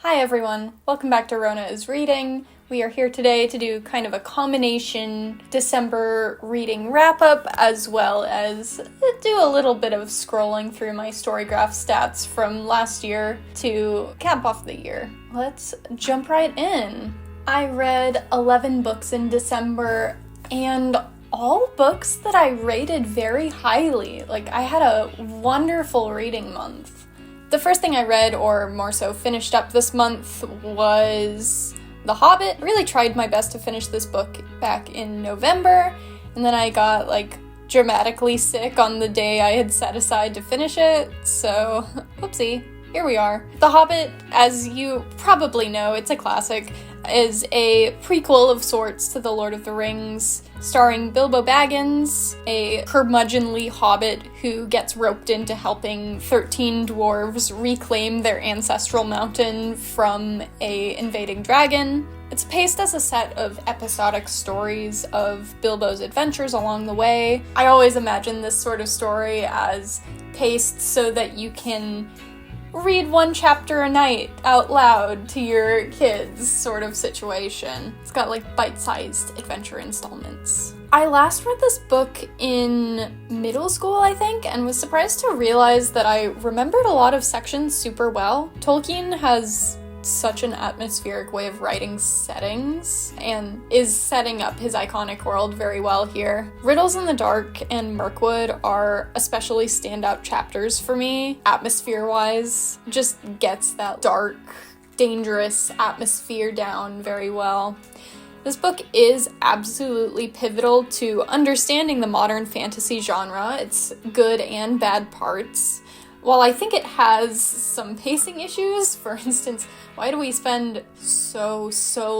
Hi everyone, welcome back to Rona is Reading. We are here today to do kind of a combination December reading wrap-up, as well as do a little bit of scrolling through my Storygraph stats from last year to cap off the year. Let's jump right in. I read 11 books in December, and all books that I rated very highly. I had a wonderful reading month. The first thing I read, or more so finished up this month, was The Hobbit. I really tried my best to finish this book back in November, and then I got, dramatically sick on the day I had set aside to finish it, so, whoopsie, here we are. The Hobbit, as you probably know, it's a classic, is a prequel of sorts to The Lord of the Rings, starring Bilbo Baggins, a curmudgeonly hobbit who gets roped into helping 13 dwarves reclaim their ancestral mountain from a invading dragon. It's paced as a set of episodic stories of Bilbo's adventures along the way. I always imagine this sort of story as paced so that you can read one chapter a night out loud to your kids sort of situation. It's got bite-sized adventure installments. I last read this book in middle school, I think, and was surprised to realize that I remembered a lot of sections super well. Tolkien has such an atmospheric way of writing settings and is setting up his iconic world very well here. Riddles in the Dark and Mirkwood are especially standout chapters for me, atmosphere-wise. Just gets that dark, dangerous atmosphere down very well. This book is absolutely pivotal to understanding the modern fantasy genre, its good and bad parts. While I think it has some pacing issues, for instance, why do we spend so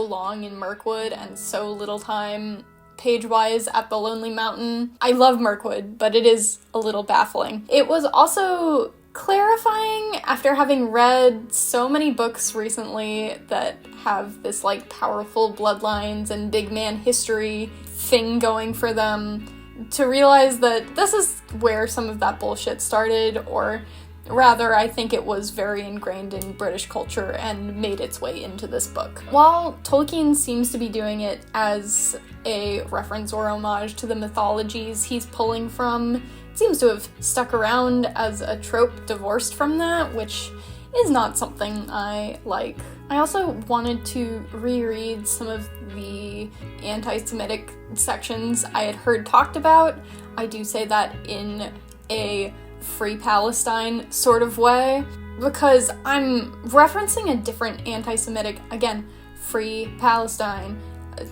long in Mirkwood and so little time page-wise at the Lonely Mountain? I love Mirkwood, but it is a little baffling. It was also clarifying after having read so many books recently that have this powerful bloodlines and big man history thing going for them, to realize that this is where some of that bullshit started, or rather, I think it was very ingrained in British culture and made its way into this book. While Tolkien seems to be doing it as a reference or homage to the mythologies he's pulling from, it seems to have stuck around as a trope divorced from that, which is not something I like. I also wanted to reread some of the anti-Semitic sections I had heard talked about. I do say that in a Free Palestine sort of way, because I'm referencing a different anti-Semitic, again, Free Palestine,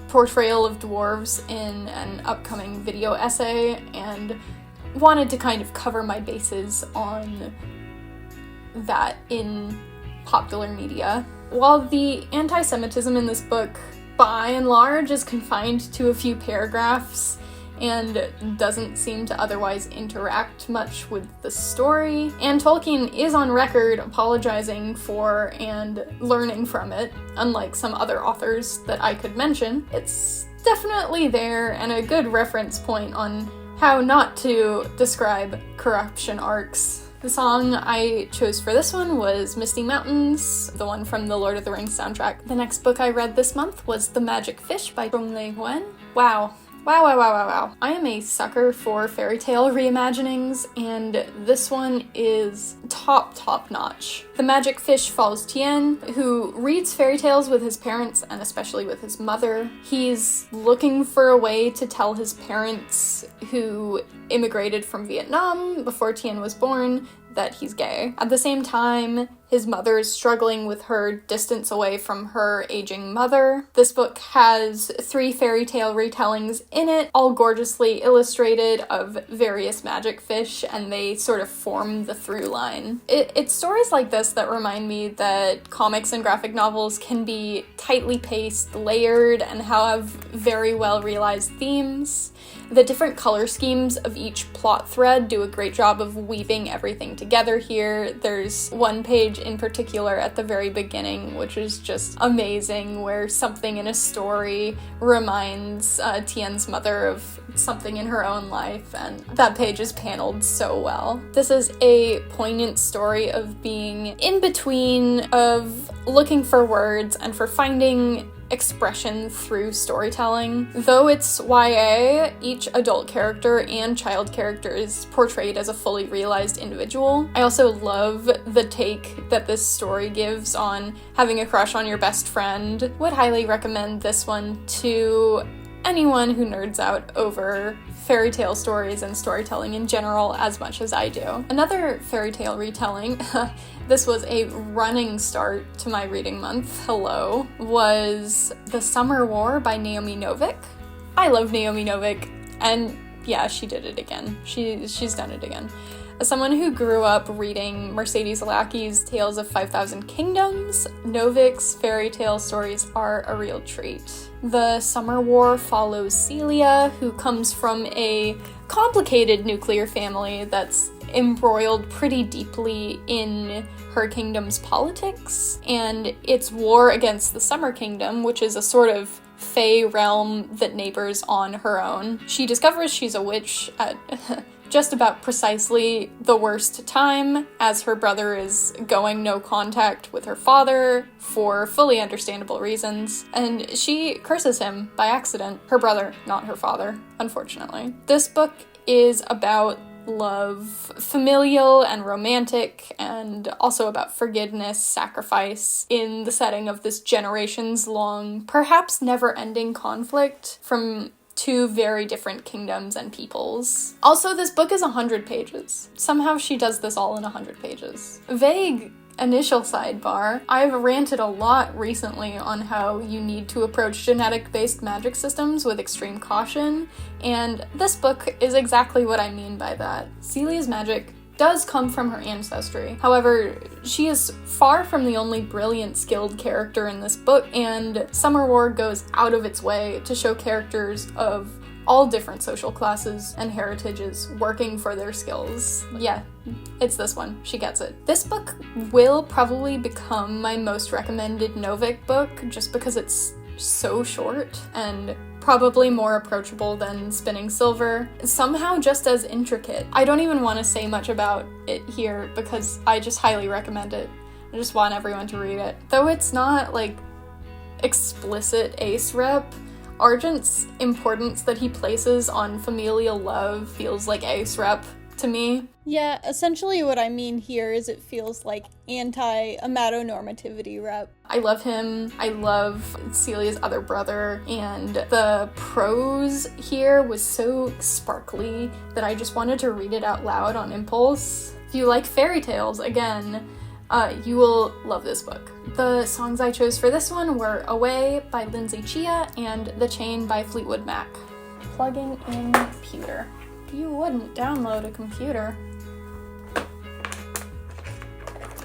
portrayal of dwarves in an upcoming video essay, and wanted to kind of cover my bases on that in popular media. While the anti-Semitism in this book, by and large, is confined to a few paragraphs and doesn't seem to otherwise interact much with the story, and Tolkien is on record apologizing for and learning from it, unlike some other authors that I could mention, it's definitely there and a good reference point on how not to describe corruption arcs. The song I chose for this one was Misty Mountains, the one from the Lord of the Rings soundtrack. The next book I read this month was The Magic Fish by Nguyen. Wow. I am a sucker for fairy tale reimaginings, and this one is top notch. The Magic Fish follows Tien, who reads fairy tales with his parents and especially with his mother. He's looking for a way to tell his parents, who immigrated from Vietnam before Tien was born, that he's gay. At the same time, his mother is struggling with her distance away from her aging mother. This book has 3 fairy tale retellings in it, all gorgeously illustrated, of various magic fish, and they sort of form the through line. It's stories like this that remind me that comics and graphic novels can be tightly paced, layered, and have very well realized themes. The different color schemes of each plot thread do a great job of weaving everything together here. There's one page in particular at the very beginning, which is just amazing, where something in a story reminds Tien's mother of something in her own life, and that page is paneled so well. This is a poignant story of being in between, of looking for words and for finding expression through storytelling. Though it's YA, each adult character and child character is portrayed as a fully realized individual. I also love the take that this story gives on having a crush on your best friend. Would highly recommend this one to anyone who nerds out over fairy tale stories and storytelling in general as much as I do. Another fairy tale retelling, this was a running start to my reading month, hello, was The Summer War by Naomi Novik. I love Naomi Novik, and yeah, she did it again. She's done it again. As someone who grew up reading Mercedes Lackey's Tales of 5,000 Kingdoms, Novik's fairy tale stories are a real treat. The Summer War follows Celia, who comes from a complicated nuclear family that's embroiled pretty deeply in her kingdom's politics, and its war against the Summer Kingdom, which is a sort of fae realm that neighbors on her own. She discovers she's a witch at just about precisely the worst time, as her brother is going no contact with her father for fully understandable reasons, and she curses him by accident. Her brother, not her father, unfortunately. This book is about love, familial and romantic, and also about forgiveness, sacrifice, in the setting of this generations-long, perhaps never-ending conflict from two very different kingdoms and peoples. Also, this book is 100 pages. Somehow she does this all in 100 pages. Vague initial sidebar. I've ranted a lot recently on how you need to approach genetic-based magic systems with extreme caution, and this book is exactly what I mean by that. Celia's magic does come from her ancestry. However, she is far from the only brilliant, skilled character in this book, and Summer War goes out of its way to show characters of all different social classes and heritages working for their skills. Yeah, it's this one. She gets it. This book will probably become my most recommended Novik book, just because it's so short and probably more approachable than Spinning Silver, somehow just as intricate. I don't even want to say much about it here because I just highly recommend it. I just want everyone to read it. Though it's not like explicit ace rep, Argent's importance that he places on familial love feels like ace rep to me. Yeah, essentially what I mean here is it feels like anti-amatonormativity rep. I love him. I love Celia's other brother, and the prose here was so sparkly that I just wanted to read it out loud on impulse. If you like fairy tales, again, you will love this book. The songs I chose for this one were Away by Lindsay Chia and The Chain by Fleetwood Mac. Plugging in computer. You wouldn't download a computer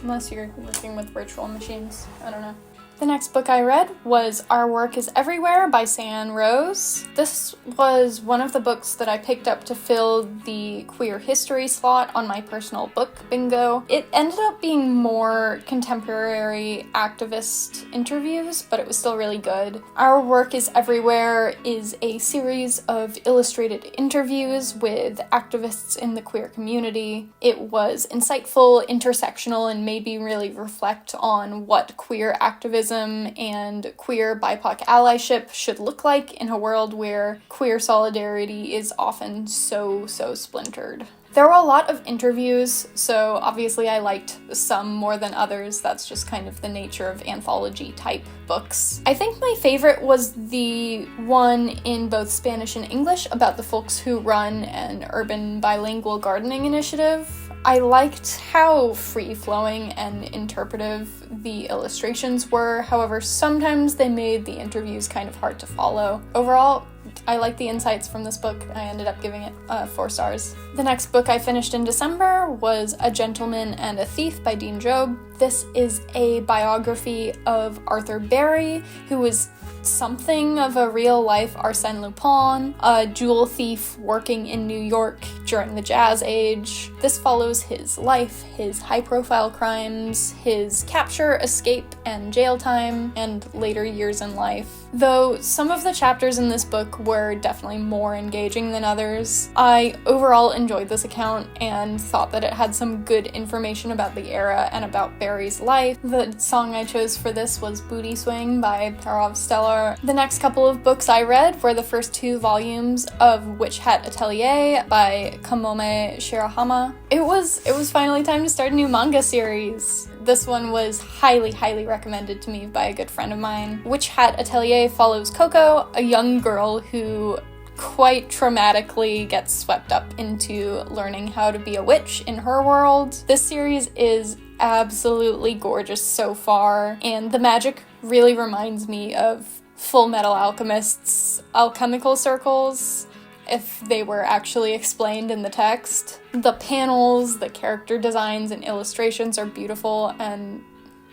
unless you're working with virtual machines. I don't know. The next book I read was Our Work is Everywhere by Syan Rose. This was one of the books that I picked up to fill the queer history slot on my personal book bingo. It ended up being more contemporary activist interviews, but it was still really good. Our Work is Everywhere is a series of illustrated interviews with activists in the queer community. It was insightful, intersectional, and made me really reflect on what queer activism and queer BIPOC allyship should look like in a world where queer solidarity is often so splintered. There were a lot of interviews, so obviously I liked some more than others. That's just kind of the nature of anthology-type books. I think my favorite was the one in both Spanish and English about the folks who run an urban bilingual gardening initiative. I liked how free-flowing and interpretive the illustrations were, however, sometimes they made the interviews kind of hard to follow. Overall, I like the insights from this book. I ended up giving it 4 stars. The next book I finished in December was A Gentleman and a Thief by Dean Jobb. This is a biography of Arthur Berry, who was something of a real-life Arsène Lupin, a jewel thief working in New York during the Jazz Age. This follows his life, his high-profile crimes, his capture, escape, and jail time, and later years in life. Though some of the chapters in this book were definitely more engaging than others, I overall enjoyed this account and thought that it had some good information about the era and about Barry's life. The song I chose for this was Booty Swing by Stellar. The next couple of books I read were the first 2 volumes of Witch Hat Atelier by Kamome Shirahama. It was finally time to start a new manga series. This one was highly recommended to me by a good friend of mine. Witch Hat Atelier follows Coco, a young girl who quite traumatically gets swept up into learning how to be a witch in her world. This series is absolutely gorgeous so far, and the magic really reminds me of Full Metal Alchemist's alchemical circles, if they were actually explained in the text. The panels, the character designs, and illustrations are beautiful, and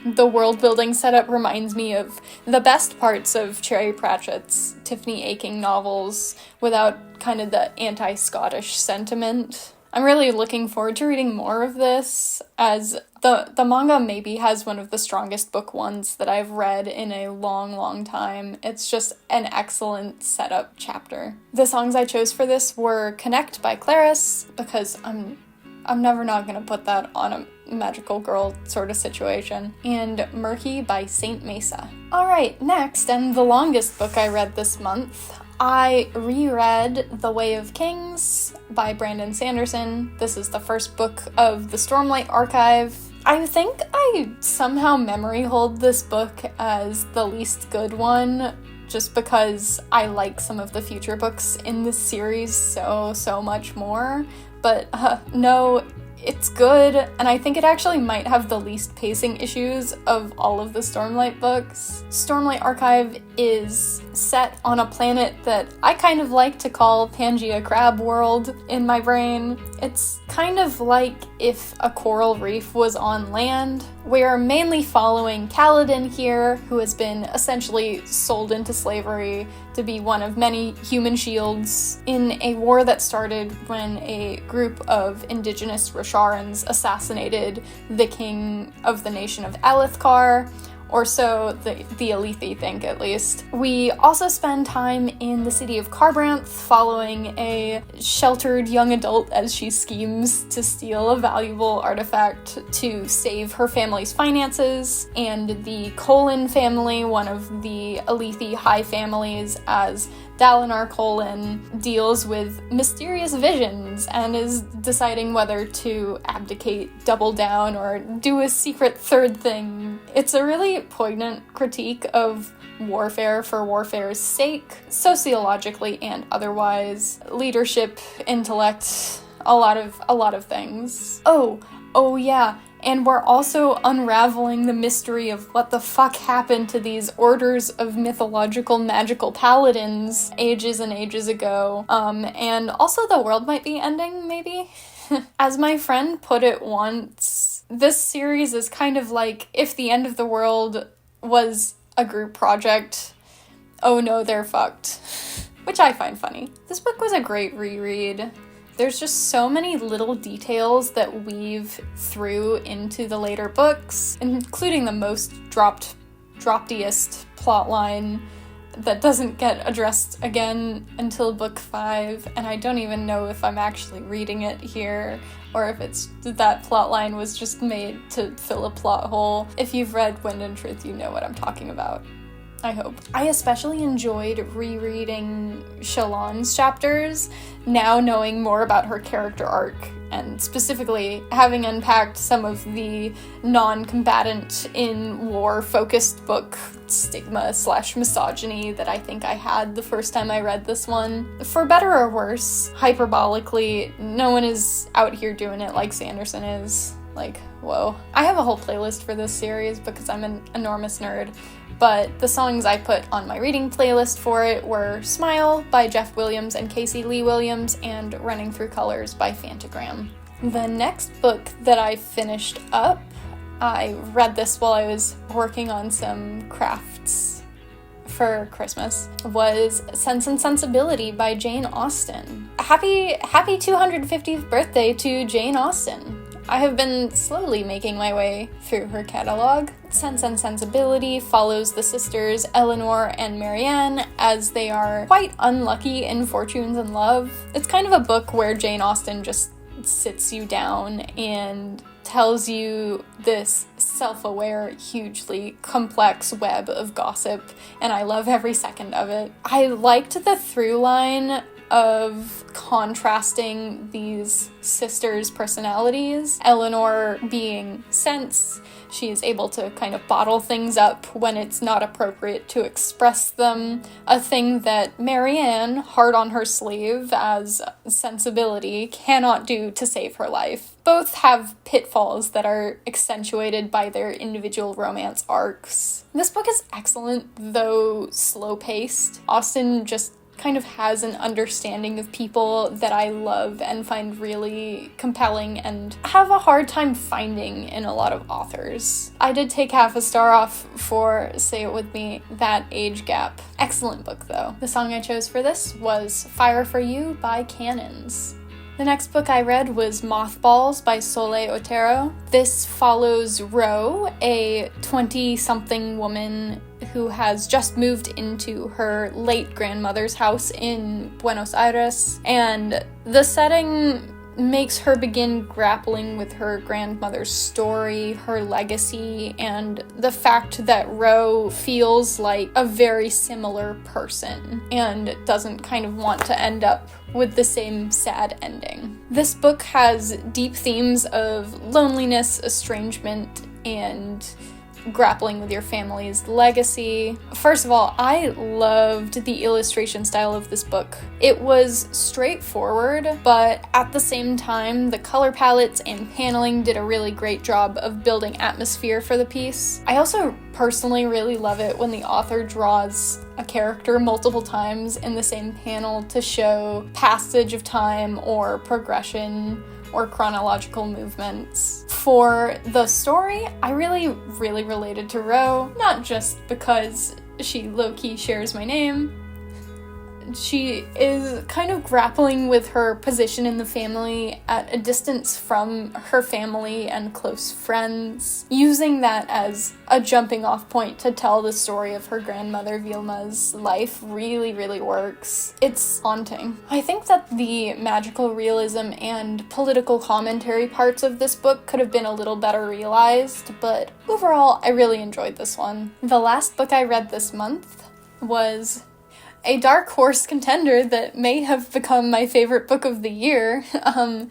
the world-building setup reminds me of the best parts of Cherry Pratchett's Tiffany Aching novels, without kind of the anti-Scottish sentiment. I'm really looking forward to reading more of this, as the manga maybe has one of the strongest book ones that I've read in a long time. It's just an excellent setup chapter. The songs I chose for this were Connect by Claris, because I'm never not gonna put that on a magical girl sort of situation, and Murky by Saint Mesa. Alright, next, and the longest book I read this month, I reread The Way of Kings by Brandon Sanderson. This is the first book of the Stormlight Archive. I think I somehow memory hold this book as the least good one, just because I like some of the future books in this series so much more. But no, it's good, and I think it actually might have the least pacing issues of all of the Stormlight books. Stormlight Archive is set on a planet that I kind of like to call Pangea Crab World in my brain. It's kind of like if a coral reef was on land. We're mainly following Kaladin here, who has been essentially sold into slavery to be one of many human shields in a war that started when a group of indigenous Rosharans assassinated the king of the nation of Alethkar, or so the Alethi think, at least. We also spend time in the city of Kharbranth, following a sheltered young adult as she schemes to steal a valuable artifact to save her family's finances, and the Colin family, one of the Alethi high families, as Dalinar Colin deals with mysterious visions and is deciding whether to abdicate, double down, or do a secret third thing. It's a really poignant critique of warfare for warfare's sake, sociologically and otherwise, leadership, intellect, a lot of things. Oh yeah. And we're also unraveling the mystery of what the fuck happened to these orders of mythological magical paladins ages and ages ago. And also the world might be ending, maybe? As my friend put it once, this series is kind of like if the end of the world was a group project. Oh no, they're fucked. Which I find funny. This book was a great reread. There's just so many little details that weave through into the later books, including the most droptiest plotline that doesn't get addressed again until book 5, and I don't even know if I'm actually reading it here, or if it's that plotline was just made to fill a plot hole. If you've read Wind and Truth, you know what I'm talking about. I hope. I especially enjoyed rereading Shallan's chapters, now knowing more about her character arc, and specifically having unpacked some of the non-combatant in war-focused book stigma/misogyny that I think I had the first time I read this one. For better or worse, hyperbolically, no one is out here doing it like Sanderson is. Like, whoa. I have a whole playlist for this series because I'm an enormous nerd, but the songs I put on my reading playlist for it were Smile by Jeff Williams and Casey Lee Williams and Running Through Colors by Fantagram. The next book that I finished up, I read this while I was working on some crafts for Christmas, was Sense and Sensibility by Jane Austen. Happy 250th birthday to Jane Austen. I have been slowly making my way through her catalog. Sense and Sensibility follows the sisters Eleanor and Marianne as they are quite unlucky in fortunes and love. It's kind of a book where Jane Austen just sits you down and tells you this self-aware, hugely complex web of gossip, and I love every second of it. I liked the through line of contrasting these sisters' personalities. Eleanor being sense, she is able to kind of bottle things up when it's not appropriate to express them, a thing that Marianne, hard on her sleeve as sensibility, cannot do to save her life. Both have pitfalls that are accentuated by their individual romance arcs. This book is excellent, though slow-paced. Austen just kind of has an understanding of people that I love and find really compelling and have a hard time finding in a lot of authors. I did take half a star off for Say It With Me, that age gap. Excellent book though. The song I chose for this was Fire for You by Cannons. The next book I read was Mothballs by Soleil Otero. This follows Ro, a 20-something woman who has just moved into her late grandmother's house in Buenos Aires, and the setting makes her begin grappling with her grandmother's story, her legacy, and the fact that Ro feels like a very similar person and doesn't kind of want to end up with the same sad ending. This book has deep themes of loneliness, estrangement, and grappling with your family's legacy. First of all, I loved the illustration style of this book. It was straightforward, but at the same time, the color palettes and paneling did a really great job of building atmosphere for the piece. I also personally really love it when the author draws a character multiple times in the same panel to show passage of time or progression or chronological movements. For the story, I really related to Ro, not just because she low-key shares my name. She is kind of grappling with her position in the family at a distance from her family and close friends, using that as a jumping off point to tell the story of her grandmother Vilma's life really works. It's haunting. I think that the magical realism and political commentary parts of this book could have been a little better realized, but overall, I really enjoyed this one. The last book I read this month was a dark horse contender that may have become my favorite book of the year.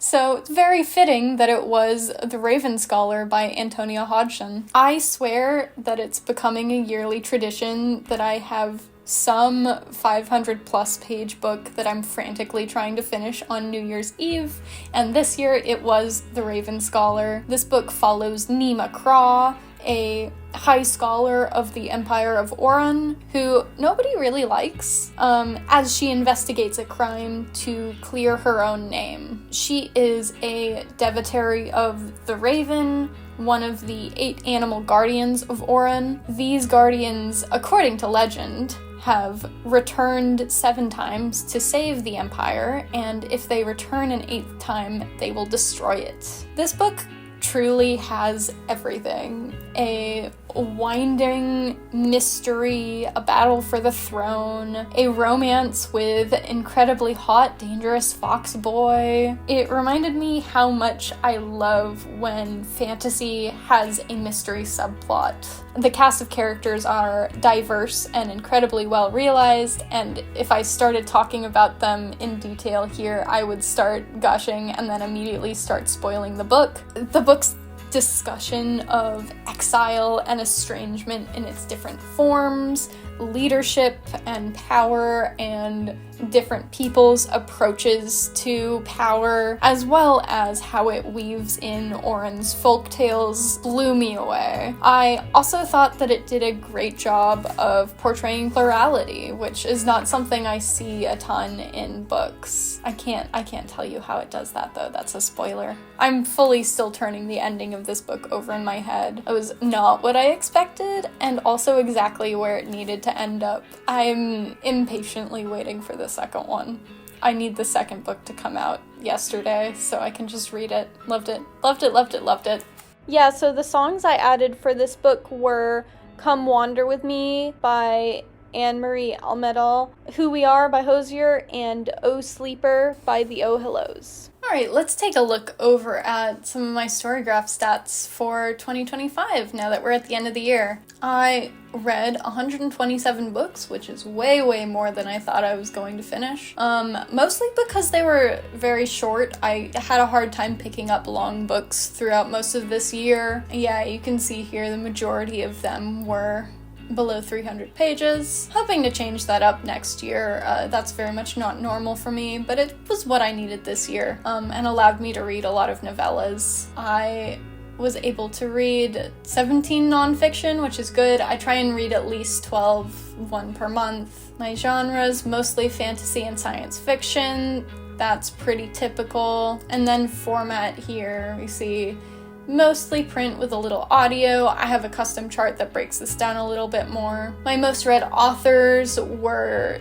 So it's very fitting that it was The Raven Scholar by Antonia Hodgson. I swear that it's becoming a yearly tradition that I have some 500 plus page book that I'm frantically trying to finish on New Year's Eve, and this year it was The Raven Scholar. This book follows Nima Craw, a high scholar of the Empire of Oran, who nobody really likes, as she investigates a crime to clear her own name. She is a devotee of the Raven, one of the 8 animal guardians of Oran. These guardians, according to legend, have returned 7 times to save the Empire, and if they return an 8th time, they will destroy it. This book truly has everything. A winding mystery, a battle for the throne, a romance with incredibly hot, dangerous fox boy. It reminded me how much I love when fantasy has a mystery subplot. The cast of characters are diverse and incredibly well realized, and if I started talking about them in detail here, I would start gushing and then immediately start spoiling the book. The book's discussion of exile and estrangement in its different forms, leadership and power, and different people's approaches to power, as well as how it weaves in Oren's folktales, blew me away. I also thought that it did a great job of portraying plurality, which is not something I see a ton in books. I can't tell you how it does that though, that's a spoiler. I'm fully still turning the ending of this book over in my head. It was not what I expected, and also exactly where it needed to end up. I'm impatiently waiting for the second one. I need the second book to come out yesterday so I can just read it. Loved it. Loved it, loved it, loved it. Yeah, so the songs I added for this book were Come Wander With Me by Anne-Marie Almedal, Who We Are by Hosier, and Oh Sleeper by the Oh Hellos. Alright, let's take a look over at some of my Storygraph stats for 2025 now that we're at the end of the year. I read 127 books, which is way, way more than I thought I was going to finish. Mostly because they were very short. I had a hard time picking up long books throughout most of this year. Yeah, you can see here the majority of them were below 300 pages. Hoping to change that up next year. That's very much not normal for me, but it was what I needed this year, and allowed me to read a lot of novellas. I was able to read 17 nonfiction, which is good. I try and read at least 12, one per month. My genres, mostly fantasy and science fiction. That's pretty typical. And then format here, we see mostly print with a little audio. I have a custom chart that breaks this down a little bit more. My most read authors were,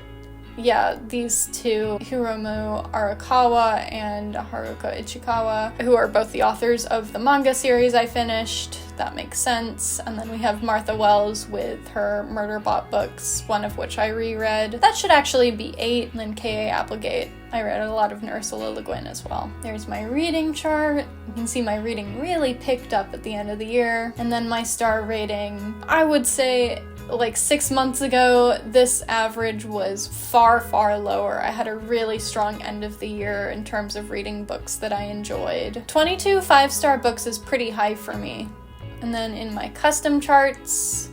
these two, Hiromu Arakawa and Haruka Ichikawa, who are both the authors of the manga series I finished. That makes sense. And then we have Martha Wells with her Murderbot books, one of which I reread. That should actually be 8. And then K.A. Applegate. I read a lot of Ursula Le Guin as well. There's my reading chart. You can see my reading really picked up at the end of the year. And then my star rating, I would say like 6 months ago, this average was far, far lower. I had a really strong end of the year in terms of reading books that I enjoyed. 22 5-star books is pretty high for me. And then in my custom charts,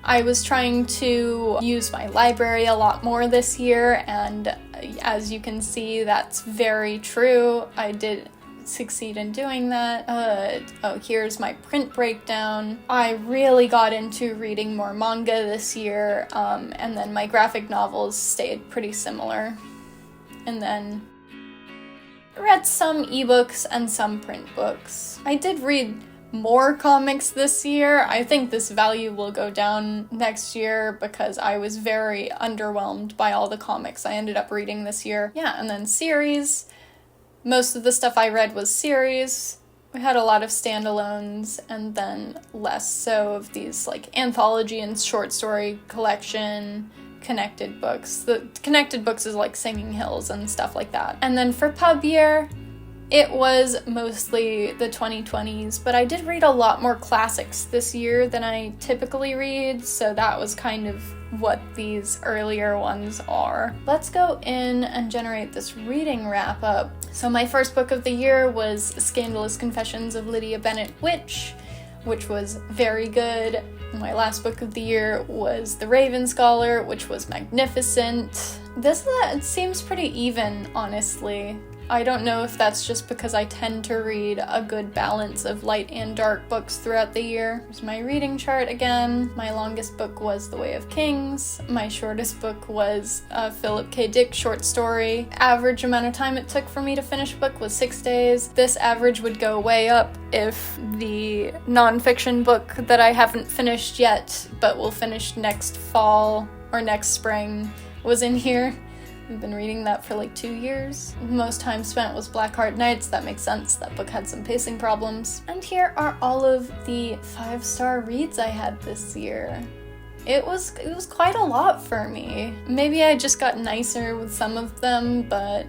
I was trying to use my library a lot more this year, and as you can see, that's very true. I did succeed in doing that. Here's my print breakdown. I really got into reading more manga this year, and then my graphic novels stayed pretty similar. And then read some ebooks and some print books. I did read more comics this year. I think this value will go down next year because I was very underwhelmed by all the comics I ended up reading this year. Yeah, and then series. Most of the stuff I read was series. We had a lot of standalones, and then less so of these like anthology and short story collection connected books. The connected books is like Singing Hills and stuff like that. And then for pub year, it was mostly the 2020s, but I did read a lot more classics this year than I typically read, so that was kind of what these earlier ones are. Let's go in and generate this reading wrap-up. So my first book of the year was Scandalous Confessions of Lydia Bennet Witch, which was very good. My last book of the year was The Raven Scholar, which was magnificent. This seems pretty even, honestly. I don't know if that's just because I tend to read a good balance of light and dark books throughout the year. Here's my reading chart again. My longest book was The Way of Kings. My shortest book was a Philip K. Dick short story. Average amount of time it took for me to finish a book was 6 days. This average would go way up if the nonfiction book that I haven't finished yet, but will finish next fall or next spring, was in here. I've been reading that for like 2 years. Most time spent was Blackheart Nights. That makes sense. That book had some pacing problems. And here are all of the 5-star reads I had this year. It was quite a lot for me. Maybe I just got nicer with some of them, but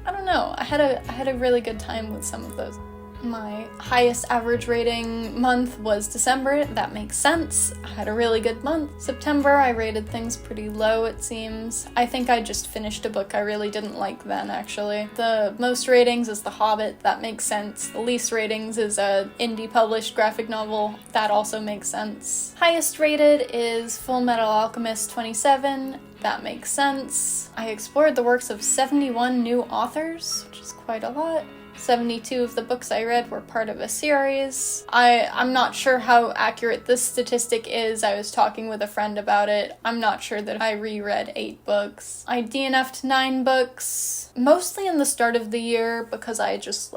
I don't know. I had a really good time with some of those. My highest average rating month was December. That makes sense. I had a really good month. September, I rated things pretty low, it seems. I think I just finished a book I really didn't like then, actually. The most ratings is The Hobbit. That makes sense. The least ratings is a indie published graphic novel. That also makes sense. Highest rated is Full Metal Alchemist 27. That makes sense. I explored the works of 71 new authors, which is quite a lot. 72 of the books I read were part of a series. I'm not sure how accurate this statistic is. I was talking with a friend about it. I'm not sure that I reread 8 books. I DNF'd 9 books, mostly in the start of the year because I just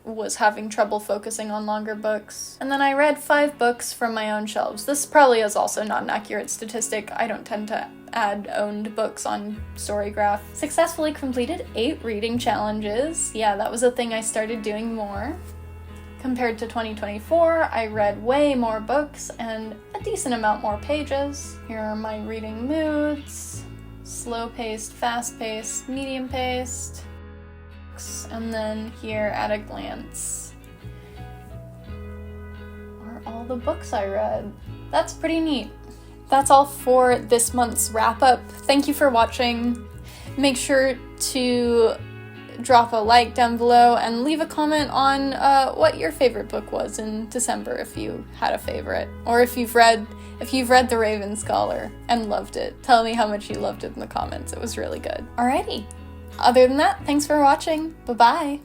was having trouble focusing on longer books. And then I read 5 books from my own shelves. This probably is also not an accurate statistic. I don't tend to add owned books on Storygraph. Successfully completed 8 reading challenges. Yeah, that was a thing I started doing more. Compared to 2024, I read way more books and a decent amount more pages. Here are my reading moods. Slow-paced, fast-paced, medium-paced. And then here at a glance are all the books I read. That's pretty neat. That's all for this month's wrap-up. Thank you for watching. Make sure to drop a like down below and leave a comment on what your favorite book was in December, if you had a favorite, or if you've read The Raven Scholar and loved it. Tell me how much you loved it in the comments. It was really good. Alrighty. Other than that, thanks for watching. Bye-bye.